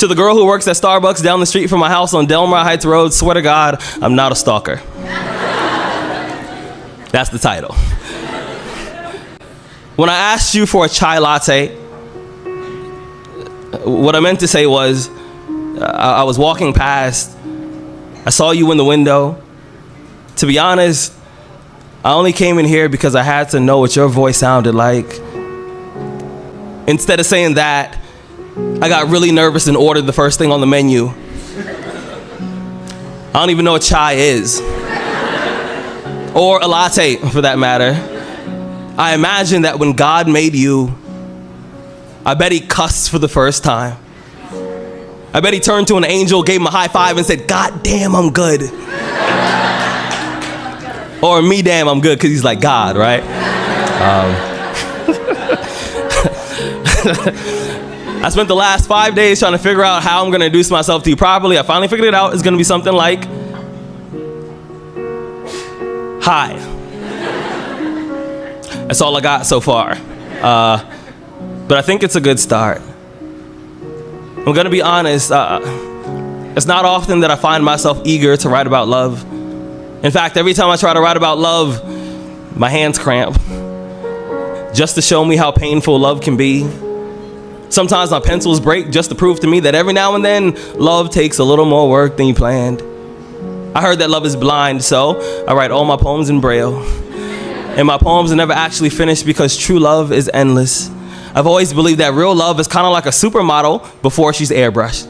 To the girl who works at Starbucks down the street from my house on Delmar Heights Road, swear to God, I'm not a stalker. That's the title. When I asked you for a chai latte, what I meant to say was, I was walking past, I saw you in the window. To be honest, I only came in here because I had to know what your voice sounded like. Instead of saying that, I got really nervous and ordered the first thing on the menu. I don't even know what chai is. Or a latte, for that matter. I imagine that when God made you, I bet he cussed for the first time. I bet he turned to an angel, gave him a high five, and said, "God damn, I'm good." Or "Me damn, I'm good," because he's like God, right? I spent the last 5 days trying to figure out how I'm going to introduce myself to you properly. I finally figured it out. It's going to be something like, "Hi." That's all I got so far. But I think it's a good start. I'm going to be honest. It's not often that I find myself eager to write about love. In fact, every time I try to write about love, my hands cramp. Just to show me how painful love can be. Sometimes my pencils break just to prove to me that every now and then, love takes a little more work than you planned. I heard that love is blind, so I write all my poems in Braille. And my poems are never actually finished because true love is endless. I've always believed that real love is kind of like a supermodel before she's airbrushed.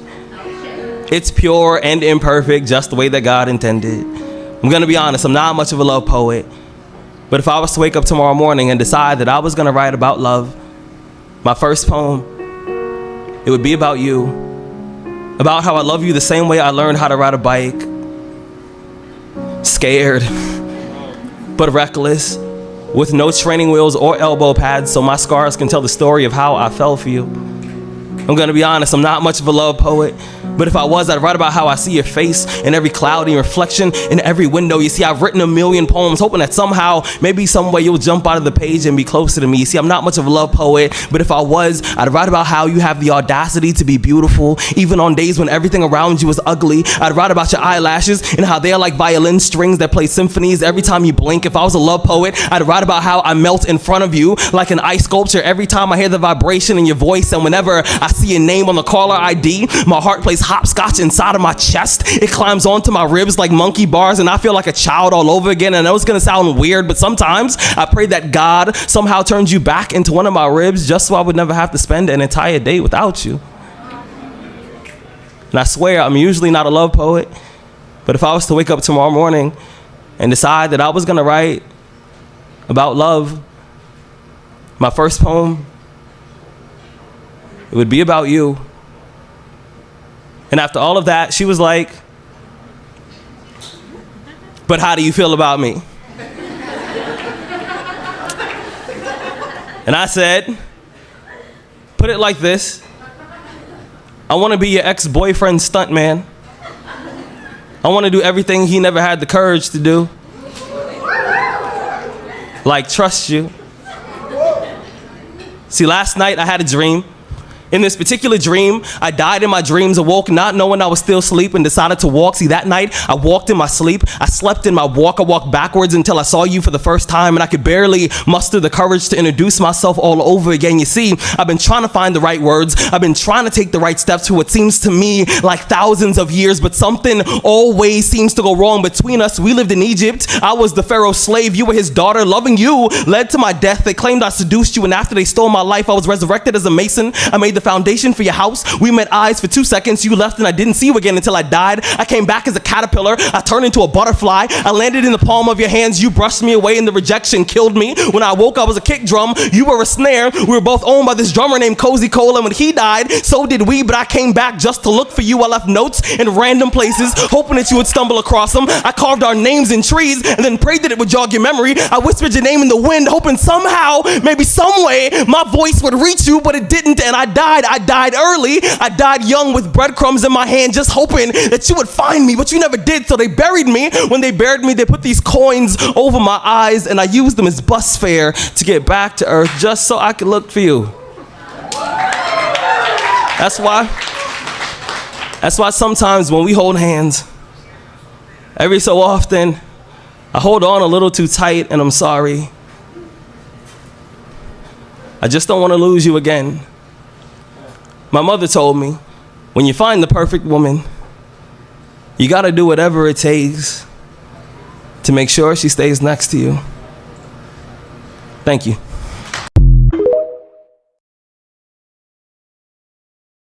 It's pure and imperfect, just the way that God intended. I'm gonna be honest, I'm not much of a love poet. But if I was to wake up tomorrow morning and decide that I was gonna write about love, my first poem, it would be about you. About how I love you the same way I learned how to ride a bike. Scared, but reckless, with no training wheels or elbow pads so my scars can tell the story of how I fell for you. I'm gonna be honest, I'm not much of a love poet, but if I was, I'd write about how I see your face in every cloudy reflection in every window. You see, I've written a million poems hoping that somehow, maybe some way you'll jump out of the page and be closer to me. You see, I'm not much of a love poet, but if I was, I'd write about how you have the audacity to be beautiful, even on days when everything around you is ugly. I'd write about your eyelashes and how they are like violin strings that play symphonies every time you blink. If I was a love poet, I'd write about how I melt in front of you like an ice sculpture every time I hear the vibration in your voice, and whenever I see your name on the caller ID, my heart plays hopscotch inside of my chest. It climbs onto my ribs like monkey bars, and I feel like a child all over again. And I know it's gonna sound weird, but sometimes I pray that God somehow turns you back into one of my ribs just so I would never have to spend an entire day without you. And I swear, I'm usually not a love poet, but if I was to wake up tomorrow morning and decide that I was gonna write about love, my first poem, it would be about you. And after all of that, she was like, "But how do you feel about me?" And I said, "Put it like this. I want to be your ex-boyfriend's stuntman. I want to do everything he never had the courage to do. Like trust you." See, last night I had a dream. In this particular dream, I died in my dreams, awoke not knowing I was still asleep, and decided to walk. See, that night, I walked in my sleep. I slept in my walk. I walked backwards until I saw you for the first time, and I could barely muster the courage to introduce myself all over again. You see, I've been trying to find the right words. I've been trying to take the right steps for what seems to me like thousands of years, but something always seems to go wrong between us. We lived in Egypt. I was the Pharaoh's slave. You were his daughter. Loving you led to my death. They claimed I seduced you, and after they stole my life, I was resurrected as a mason. I made the foundation for your house. We met eyes for 2 seconds. You left and I didn't see you again until I died. I came back as a caterpillar. I turned into a butterfly. I landed in the palm of your hands. You brushed me away and the rejection killed me. When I woke, I was a kick drum. You were a snare. We were both owned by this drummer named Cozy Cole, and when he died, so did we, but I came back just to look for you. I left notes in random places, hoping that you would stumble across them. I carved our names in trees and then prayed that it would jog your memory. I whispered your name in the wind, hoping somehow, maybe some way, my voice would reach you, but it didn't, and I died. I died early. I died young with breadcrumbs in my hand, just hoping that you would find me, but you never did, so they buried me. When they buried me, they put these coins over my eyes, and I used them as bus fare to get back to earth just so I could look for you. That's why That's why sometimes when we hold hands, every so often, I hold on a little too tight and I'm sorry. I just don't want to lose you again. My mother told me, when you find the perfect woman, you got to do whatever it takes to make sure she stays next to you. Thank you.